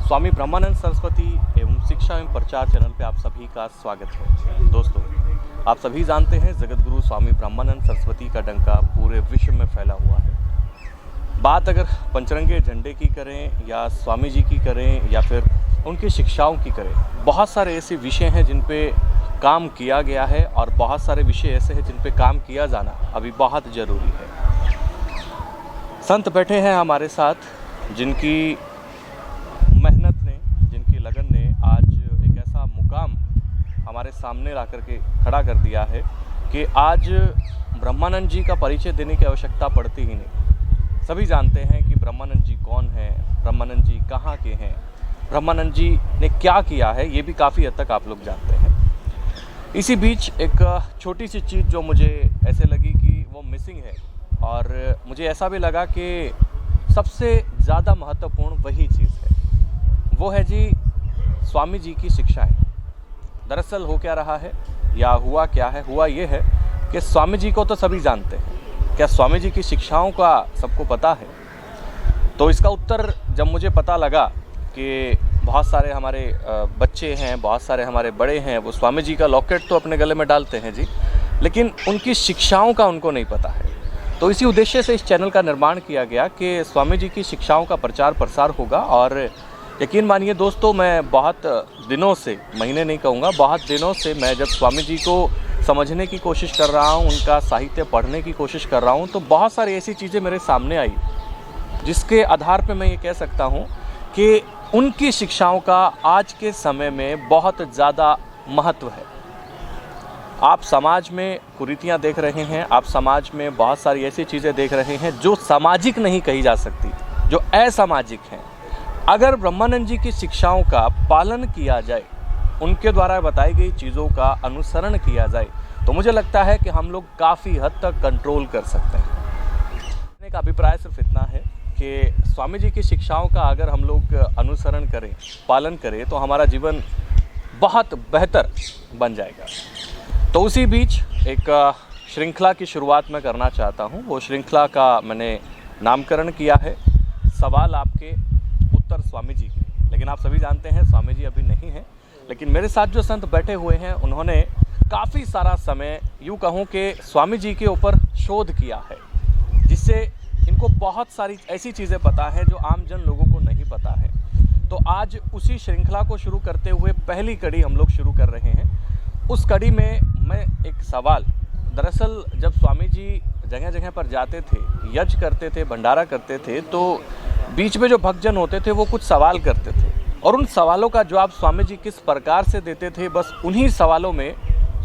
स्वामी ब्रह्मानंद सरस्वती एवं शिक्षा एवं प्रचार चैनल पे आप सभी का स्वागत है। दोस्तों, आप सभी जानते हैं जगतगुरु स्वामी ब्रह्मानंद सरस्वती का डंका पूरे विश्व में फैला हुआ है। बात अगर पंचरंगे झंडे की करें या स्वामी जी की करें या फिर उनकी शिक्षाओं की करें, बहुत सारे ऐसे विषय हैं जिन पे काम किया गया है और बहुत सारे विषय ऐसे हैं जिन पे काम किया जाना अभी बहुत ज़रूरी है। संत बैठे हैं हमारे साथ, जिनकी मेहनत ने, जिनकी लगन ने आज एक ऐसा मुकाम हमारे सामने ला करके खड़ा कर दिया है कि आज ब्रह्मानंद जी का परिचय देने की आवश्यकता पड़ती ही नहीं। सभी जानते हैं कि ब्रह्मानंद जी कौन हैं, ब्रह्मानंद जी कहाँ के हैं, ब्रह्मानंद जी ने क्या किया है, ये भी काफ़ी हद तक आप लोग जानते हैं। इसी बीच एक छोटी सी चीज़ जो मुझे ऐसे लगी कि वो मिसिंग है और मुझे ऐसा भी लगा कि सबसे ज़्यादा महत्वपूर्ण वही चीज़ है, वो है जी स्वामी जी की शिक्षाएं। दरअसल हो क्या रहा है या हुआ क्या है, हुआ ये है कि स्वामी जी को तो सभी जानते हैं, क्या स्वामी जी की शिक्षाओं का सबको पता है? तो इसका उत्तर जब मुझे पता लगा कि बहुत सारे हमारे बच्चे हैं, बहुत सारे हमारे बड़े हैं, वो स्वामी जी का लॉकेट तो अपने गले में डालते हैं जी, लेकिन उनकी शिक्षाओं का उनको नहीं पता है। तो इसी उद्देश्य से इस चैनल का निर्माण किया गया कि स्वामी जी की शिक्षाओं का प्रचार प्रसार होगा। और यकीन मानिए दोस्तों, मैं बहुत दिनों से, महीने नहीं कहूँगा, बहुत दिनों से मैं जब स्वामी जी को समझने की कोशिश कर रहा हूँ, उनका साहित्य पढ़ने की कोशिश कर रहा हूँ, तो बहुत सारी ऐसी चीज़ें मेरे सामने आई जिसके आधार पर मैं ये कह सकता हूँ कि उनकी शिक्षाओं का आज के समय में बहुत ज़्यादा महत्व है। आप समाज में कुरीतियाँ देख रहे हैं, आप समाज में बहुत सारी ऐसी चीज़ें देख रहे हैं जो सामाजिक नहीं कही जा सकती, जो असामाजिक हैं। अगर ब्रह्मानंद जी की शिक्षाओं का पालन किया जाए, उनके द्वारा बताई गई चीज़ों का अनुसरण किया जाए, तो मुझे लगता है कि हम लोग काफ़ी हद तक कंट्रोल कर सकते हैं। मेरा एक अभिप्राय सिर्फ इतना है कि स्वामी जी की शिक्षाओं का अगर हम लोग अनुसरण करें, पालन करें, तो हमारा जीवन बहुत बेहतर बन जाएगा। तो उसी बीच एक श्रृंखला की शुरुआत मैं करना चाहता हूं। वो श्रृंखला का मैंने नामकरण किया है सवाल आपके उत्तर स्वामी जी के। लेकिन आप सभी जानते हैं स्वामी जी अभी नहीं हैं, लेकिन मेरे साथ जो संत बैठे हुए हैं उन्होंने काफ़ी सारा समय, यूँ कहूँ कि स्वामी जी के ऊपर शोध किया है, जिससे इनको बहुत सारी ऐसी चीज़ें पता है जो आम जन लोगों को नहीं पता है। तो आज उसी श्रृंखला को शुरू करते हुए पहली कड़ी हम लोग शुरू कर रहे हैं। उस कड़ी में मैं एक सवाल, दरअसल जब स्वामी जी जगह जगह पर जाते थे, यज्ञ करते थे, भंडारा करते थे, तो बीच में जो भक्तजन होते थे वो कुछ सवाल करते थे और उन सवालों का जवाब स्वामी जी किस प्रकार से देते थे, बस उन्हीं सवालों में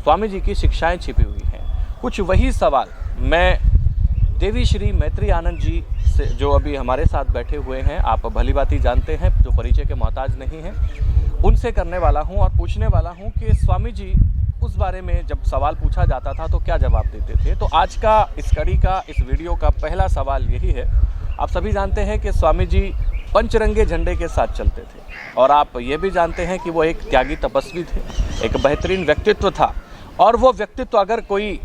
स्वामी जी की शिक्षाएं छिपी हुई हैं। कुछ वही सवाल मैं देवी श्री मैत्री आनंद जी से, जो अभी हमारे साथ बैठे हुए हैं, आप भली भांति जानते हैं, जो परिचय के मोहताज नहीं हैं, उनसे करने वाला हूं और पूछने वाला हूं कि स्वामी जी उस बारे में जब सवाल पूछा जाता था तो क्या जवाब देते थे। तो आज का इस कड़ी का, इस वीडियो का पहला सवाल यही है। आप सभी जानते हैं कि स्वामी जी पंचरंगे झंडे के साथ चलते थे और आप ये भी जानते हैं कि वो एक त्यागी तपस्वी थे, एक बेहतरीन व्यक्तित्व था। और वो व्यक्तित्व अगर कोई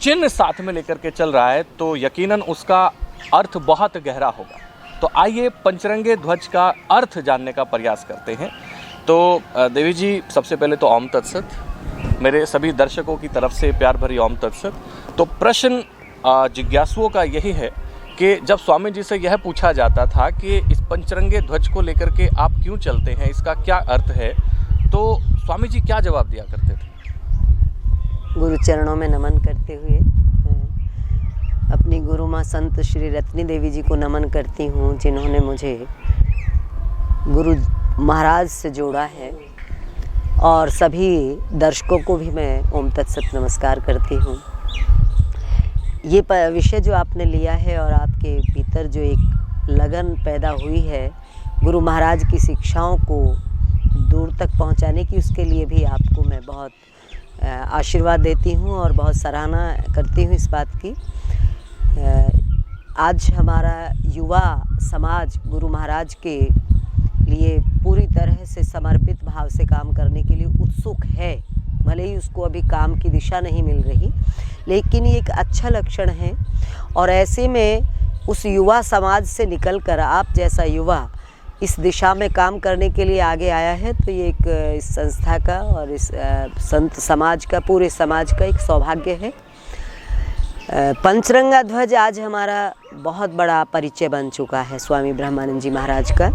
चिन्ह साथ में लेकर के चल रहा है तो यकीनन उसका अर्थ बहुत गहरा होगा। तो आइए पंचरंगे ध्वज का अर्थ जानने का प्रयास करते हैं। तो देवी जी, सबसे पहले तो ओम तत्सत, मेरे सभी दर्शकों की तरफ से प्यार भरी ओम तत्सत। तो प्रश्न जिज्ञासुओं का यही है कि जब स्वामी जी से यह पूछा जाता था कि इस पंचरंगे ध्वज को लेकर के आप क्यों चलते हैं, इसका क्या अर्थ है, तो स्वामी जी क्या जवाब दिया करते थे? गुरु चरणों में नमन करते हुए अपनी गुरु माँ संत श्री रत्नी देवी जी को नमन करती हूँ, जिन्होंने मुझे गुरु महाराज से जोड़ा है। और सभी दर्शकों को भी मैं ओम तत्सत नमस्कार करती हूँ। ये विषय जो आपने लिया है और आपके भीतर जो एक लगन पैदा हुई है गुरु महाराज की शिक्षाओं को दूर तक पहुँचाने की, उसके लिए भी आपको मैं बहुत आशीर्वाद देती हूँ और बहुत सराहना करती हूँ इस बात की। आज हमारा युवा समाज गुरु महाराज के लिए पूरी तरह से समर्पित भाव से काम करने के लिए उत्सुक है। भले ही उसको अभी काम की दिशा नहीं मिल रही, लेकिन ये एक अच्छा लक्षण है। और ऐसे में उस युवा समाज से निकलकर आप जैसा युवा इस दिशा में काम करने के लिए आगे आया है, तो ये एक इस संस्था का और इस संत समाज का, पूरे समाज का एक सौभाग्य है। पंचरंगा ध्वज आज हमारा बहुत बड़ा परिचय बन चुका है स्वामी ब्रह्मानंद जी महाराज का।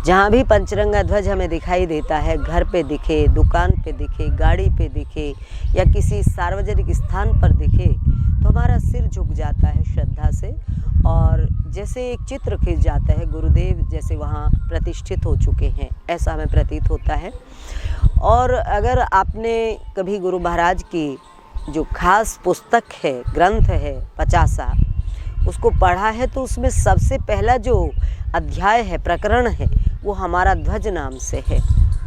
जहाँ भी पंचरंगा ध्वज हमें दिखाई देता है, घर पे दिखे, दुकान पे दिखे, गाड़ी पे दिखे या किसी सार्वजनिक स्थान पर दिखे, तो हमारा सिर झुक जाता है श्रद्धा से, और जैसे एक चित्र खिंच जाता है, गुरुदेव जैसे वहाँ प्रतिष्ठित हो चुके हैं, ऐसा हमें प्रतीत होता है। और अगर आपने कभी गुरु महाराज की जो खास पुस्तक है, ग्रंथ है 50, उसको पढ़ा है, तो उसमें सबसे पहला जो अध्याय है, प्रकरण है, वो हमारा ध्वज नाम से है।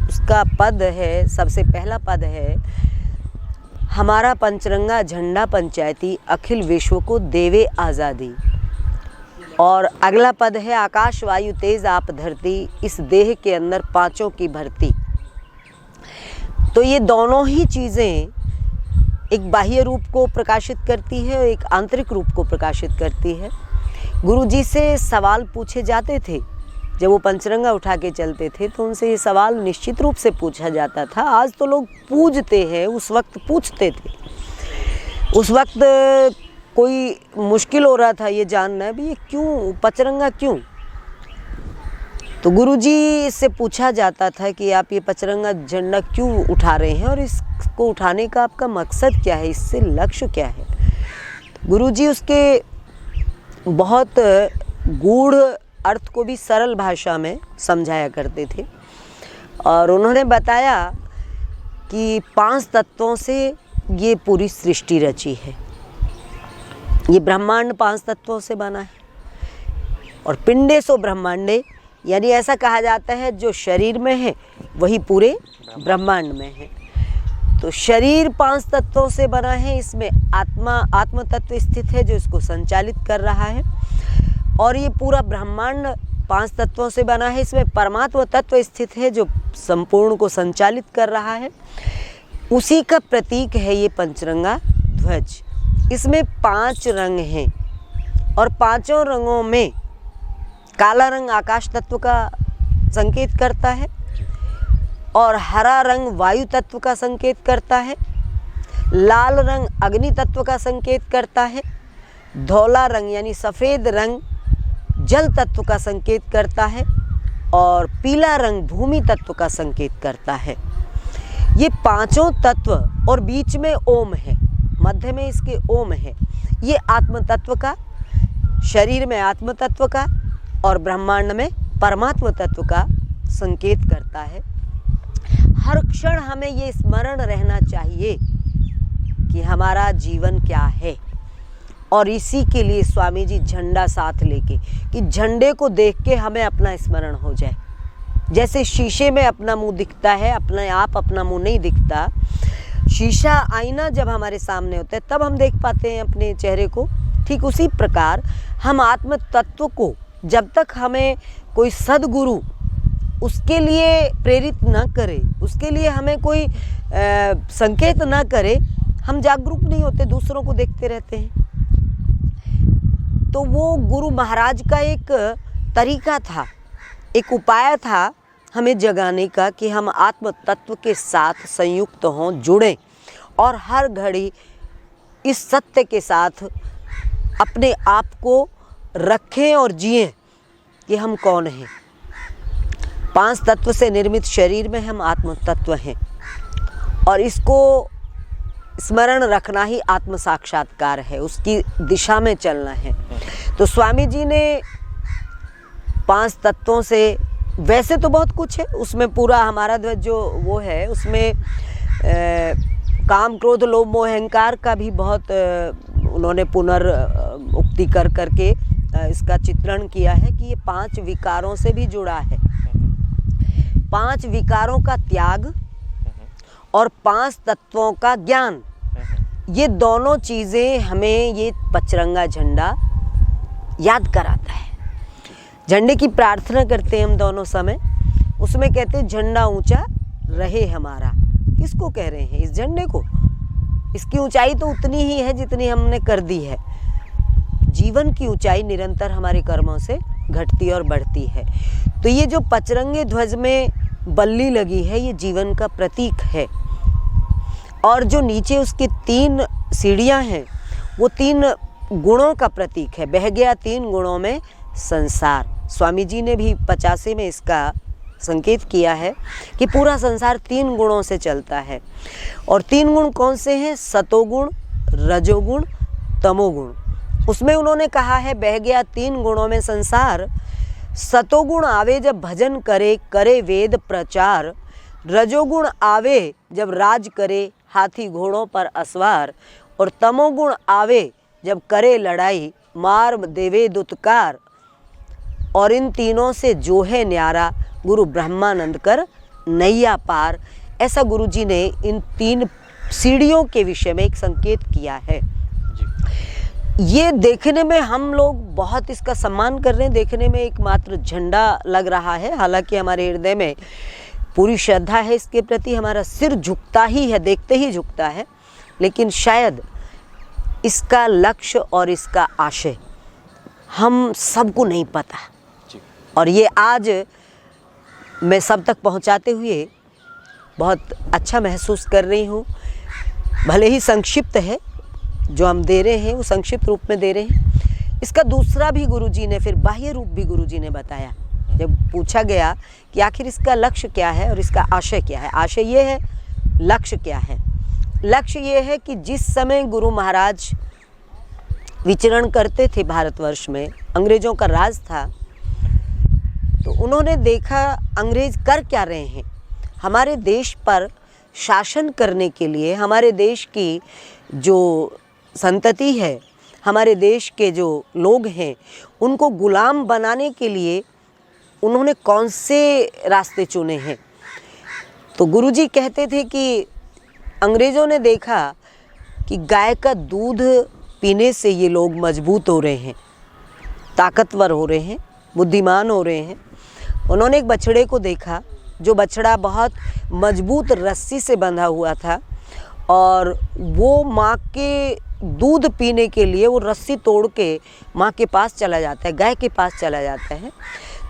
उसका पद है, सबसे पहला पद है, हमारा पंचरंगा झंडा पंचायती अखिल विश्व को देवे आज़ादी। और अगला पद है, आकाश वायु तेज आप धरती, इस देह के अंदर पांचों की भर्ती। तो ये दोनों ही चीज़ें एक बाह्य रूप को प्रकाशित करती है और एक आंतरिक रूप को प्रकाशित करती है। गुरुजी से सवाल पूछे जाते थे जब वो पंचरंगा उठा के चलते थे, तो उनसे ये सवाल निश्चित रूप से पूछा जाता था। आज तो लोग पूजते हैं, उस वक्त पूछते थे। उस वक्त कोई मुश्किल हो रहा था ये जानना भी, ये क्यों पचरंगा क्यों। तो गुरुजी से पूछा जाता था कि आप ये पचरंगा झंडा क्यों उठा रहे हैं और इसको उठाने का आपका मकसद क्या है, इससे लक्ष्य क्या है। तो गुरुजी उसके बहुत गूढ़ अर्थ को भी सरल भाषा में समझाया करते थे, और उन्होंने बताया कि 5 तत्वों से ये पूरी सृष्टि रची है। ये ब्रह्मांड 5 तत्वों से बना है, और पिंडे सो ब्रह्मांडे, यानी ऐसा कहा जाता है जो शरीर में है वही पूरे ब्रह्मांड में है। तो शरीर 5 तत्वों से बना है, इसमें आत्म तत्व स्थित है जो इसको संचालित कर रहा है, और ये पूरा ब्रह्मांड 5 तत्वों से बना है, इसमें परमात्मा तत्व स्थित है जो संपूर्ण को संचालित कर रहा है। उसी का प्रतीक है ये पंचरंगा ध्वज। इसमें 5 रंग हैं, और 5 रंगों में काला रंग आकाश तत्व का संकेत करता है, और हरा रंग वायु तत्व का संकेत करता है, लाल रंग अग्नि तत्व का संकेत करता है, धौला रंग यानी सफ़ेद रंग जल तत्व का संकेत करता है, और पीला रंग भूमि तत्व का संकेत करता है। ये 5 तत्व, और बीच में ओम है, मध्य में इसके ओम है। ये आत्म तत्व का, शरीर में आत्म तत्व का और ब्रह्मांड में परमात्मा तत्व का संकेत करता है। हर क्षण हमें ये स्मरण रहना चाहिए कि हमारा जीवन क्या है, और इसी के लिए स्वामी जी झंडा साथ लेके, कि झंडे को देख के हमें अपना स्मरण हो जाए। जैसे शीशे में अपना मुंह दिखता है, अपने आप अपना मुंह नहीं दिखता। शीशा आईना जब हमारे सामने होता है तब हम देख पाते हैं अपने चेहरे को। ठीक उसी प्रकार हम आत्म तत्व को, जब तक हमें कोई सद्गुरु उसके लिए प्रेरित ना करे, उसके लिए हमें कोई संकेत ना करे, हम जागरूक नहीं होते, दूसरों को देखते रहते हैं। तो वो गुरु महाराज का एक तरीका था, एक उपाय था हमें जगाने का, कि हम आत्म तत्व के साथ संयुक्त हों, जुड़ें, और हर घड़ी इस सत्य के साथ अपने आप को रखें और जिएं कि हम कौन हैं। 5 तत्व से निर्मित शरीर में हम आत्म तत्व हैं, और इसको स्मरण रखना ही आत्म साक्षात्कार है, उसकी दिशा में चलना है। तो स्वामी जी ने 5 तत्वों से, वैसे तो बहुत कुछ है उसमें, पूरा हमारा ध्वज जो वो है उसमें काम क्रोध लोभ मोह अहंकार का भी बहुत उन्होंने पुनरुक्ति कर करके इसका चित्रण किया है कि ये 5 विकारों से भी जुड़ा है। 5 विकारों का त्याग और 5 तत्वों का ज्ञान, ये दोनों चीज़ें हमें ये पचरंगा झंडा याद कराता है। झंडे की प्रार्थना करते हैं हम दोनों समय, उसमें कहते हैं झंडा ऊंचा रहे हमारा। किसको कह रहे हैं? इस झंडे को। इसकी ऊंचाई तो उतनी ही है जितनी हमने कर दी है। जीवन की ऊंचाई निरंतर हमारे कर्मों से घटती और बढ़ती है। तो ये जो पचरंगे ध्वज में बल्ली लगी है ये जीवन का प्रतीक है। और जो नीचे उसके 3 सीढ़ियां हैं वो 3 गुणों का प्रतीक है। बह गया 3 गुणों में संसार। स्वामी जी ने भी 85 में इसका संकेत किया है कि पूरा संसार 3 गुणों से चलता है। और 3 गुण कौन से हैं? सतोगुण, रजोगुण, तमोगुण। उसमें उन्होंने कहा है बह गया 3 गुणों में संसार। सतोगुण आवे जब भजन करे, करे वेद प्रचार। रजोगुण आवे जब राज करे, हाथी घोड़ों पर असवार। और तमोगुण आवे जब करे लड़ाई, मार देवे दुत्कार। और इन तीनों से जो है न्यारा, गुरु ब्रह्मानंद कर नैया पार। ऐसा गुरु जी ने इन 3 सीढ़ियों के विषय में एक संकेत किया है। ये देखने में हम लोग बहुत इसका सम्मान कर रहे हैं, देखने में एक मात्र झंडा लग रहा है, हालांकि हमारे हृदय में पूरी श्रद्धा है इसके प्रति, हमारा सिर झुकता ही है, देखते ही झुकता है। लेकिन शायद इसका लक्ष्य और इसका आशय हम सबको नहीं पता। और ये आज मैं सब तक पहुंचाते हुए बहुत अच्छा महसूस कर रही हूँ। भले ही संक्षिप्त है जो हम दे रहे हैं, वो संक्षिप्त रूप में दे रहे हैं। इसका दूसरा भी गुरुजी ने, फिर बाह्य रूप भी गुरुजी ने बताया। जब पूछा गया कि आखिर इसका लक्ष्य क्या है और इसका आशय क्या है, आशय ये है, लक्ष्य क्या है? लक्ष्य ये है कि जिस समय गुरु महाराज विचरण करते थे भारतवर्ष में, अंग्रेजों का राज था, तो उन्होंने देखा अंग्रेज कर क्या रहे हैं। हमारे देश पर शासन करने के लिए, हमारे देश की जो संतति है, हमारे देश के जो लोग हैं, उनको गुलाम बनाने के लिए उन्होंने कौन से रास्ते चुने हैं। तो गुरुजी कहते थे कि अंग्रेज़ों ने देखा कि गाय का दूध पीने से ये लोग मजबूत हो रहे हैं, ताकतवर हो रहे हैं, बुद्धिमान हो रहे हैं। उन्होंने एक बछड़े को देखा, जो बछड़ा बहुत मजबूत रस्सी से बंधा हुआ था और वो माँ के दूध पीने के लिए वो रस्सी तोड़ के माँ के पास चला जाता है, गाय के पास चला जाता है।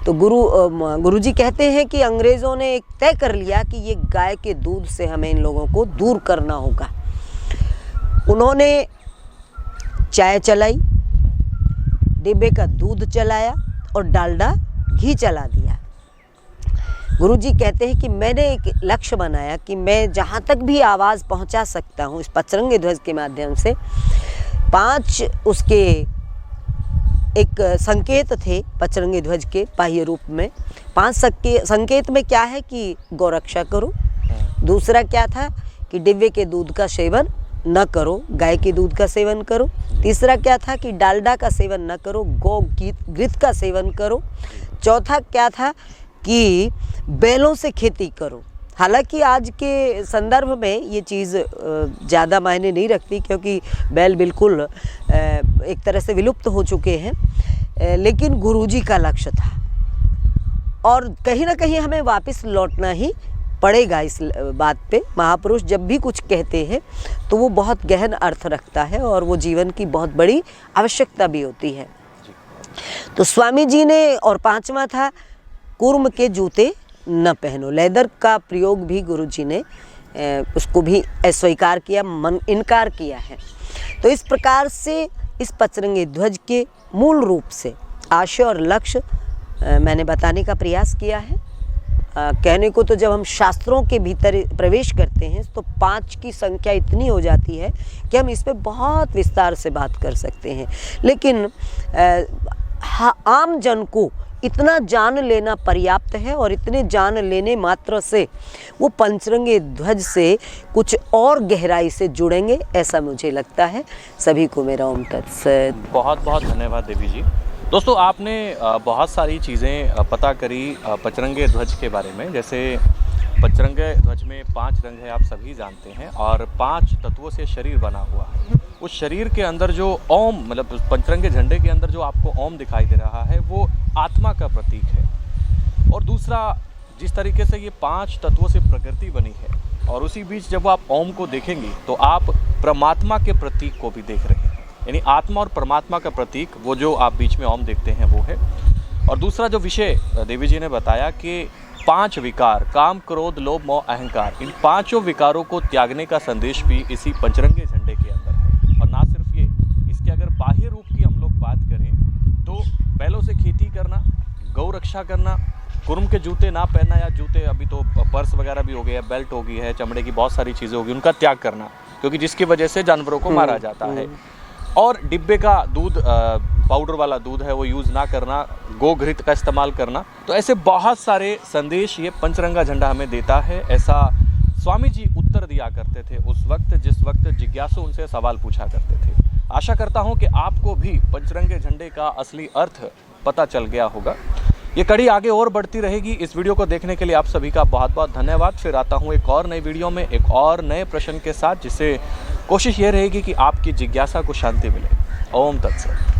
तो गुरुजी कहते हैं कि अंग्रेज़ों ने एक तय कर लिया कि ये गाय के दूध से हमें इन लोगों को दूर करना होगा। उन्होंने चाय चलाई, डिब्बे का दूध चलाया और डालडा घी चला दिया। गुरुजी कहते हैं कि मैंने एक लक्ष्य बनाया कि मैं जहाँ तक भी आवाज़ पहुँचा सकता हूँ इस पचरंगे ध्वज के माध्यम से। 5 उसके एक संकेत थे पचरंगे ध्वज के बाह्य रूप में। 5 संकेत में क्या है कि गौरक्षा करो, दूसरा क्या था कि डिब्बे के दूध का सेवन न करो, गाय के दूध का सेवन करो। तीसरा क्या था कि डालडा का सेवन न करो, गौ घृत का सेवन करो। चौथा क्या था कि बैलों से खेती करो। हालांकि आज के संदर्भ में ये चीज़ ज़्यादा मायने नहीं रखती, क्योंकि बैल बिल्कुल एक तरह से विलुप्त हो चुके हैं, लेकिन गुरुजी का लक्ष्य था और कहीं ना कहीं हमें वापस लौटना ही पड़ेगा इस बात पे। महापुरुष जब भी कुछ कहते हैं तो वो बहुत गहन अर्थ रखता है और वो जीवन की बहुत बड़ी आवश्यकता भी होती है। तो स्वामी जी ने, और 5वां था कुर्म के जूते न पहनो। लेदर का प्रयोग भी गुरुजी ने उसको भी अस्वीकार किया, इनकार किया है। तो इस प्रकार से इस पचरंगे ध्वज के मूल रूप से आशय और लक्ष्य मैंने बताने का प्रयास किया है। कहने को तो जब हम शास्त्रों के भीतर प्रवेश करते हैं तो 5 की संख्या इतनी हो जाती है कि हम इस पे बहुत विस्तार से बात कर सकते हैं, लेकिन आम जन को इतना जान लेना पर्याप्त है और इतने जान लेने मात्र से वो पचरंगे ध्वज से कुछ और गहराई से जुड़ेंगे, ऐसा मुझे लगता है। सभी को मेरा ओम तत्सत। बहुत बहुत धन्यवाद देवी जी। दोस्तों, आपने बहुत सारी चीज़ें पता करी पचरंगे ध्वज के बारे में। जैसे पचरंगे ध्वज में 5 रंग है, आप सभी जानते हैं, और 5 तत्वों से शरीर बना हुआ है। उस शरीर के अंदर जो ओम, मतलब पचरंगे झंडे के अंदर जो आपको ओम दिखाई दे रहा है, वो आत्मा का प्रतीक है। और दूसरा, जिस तरीके से ये 5 तत्वों से प्रकृति बनी है, और उसी बीच जब आप ओम को देखेंगे तो आप परमात्मा के प्रतीक को भी देख रहे हैं। यानी आत्मा और परमात्मा का प्रतीक, वो जो आप बीच में ओम देखते हैं, वो है। और दूसरा जो विषय देवी जी ने बताया कि 5 विकार, काम, क्रोध, लोभ, मोह, अहंकार, इन 5 विकारों को त्यागने का संदेश भी इसी पंचरंगे झंडे के अंदर है। और ना सिर्फ ये, इसके अगर बाह्य रूप की हम लोग बात करें तो बैलों से खेती करना, गौ रक्षा करना, कुर्म के जूते ना पहनना, या जूते अभी तो पर्स वगैरह भी हो गए हैं, बेल्ट हो गई है, चमड़े की बहुत सारी चीज़ें होगी, उनका त्याग करना, क्योंकि जिसकी वजह से जानवरों को मारा जाता है। और डिब्बे का दूध, पाउडर वाला दूध है, वो यूज़ ना करना, गोघृत का इस्तेमाल करना। तो ऐसे बहुत सारे संदेश ये पंचरंगा झंडा हमें देता है। ऐसा स्वामी जी उत्तर दिया करते थे उस वक्त, जिस वक्त जिज्ञासु उनसे सवाल पूछा करते थे। आशा करता हूँ कि आपको भी पंचरंगे झंडे का असली अर्थ पता चल गया होगा। ये कड़ी आगे और बढ़ती रहेगी। इस वीडियो को देखने के लिए आप सभी का बहुत बहुत धन्यवाद। फिर आता हूँ एक और नई वीडियो में एक और नए प्रश्न के साथ, जिससे कोशिश ये रहेगी कि आपकी जिज्ञासा को शांति मिले। ओम तत्सत।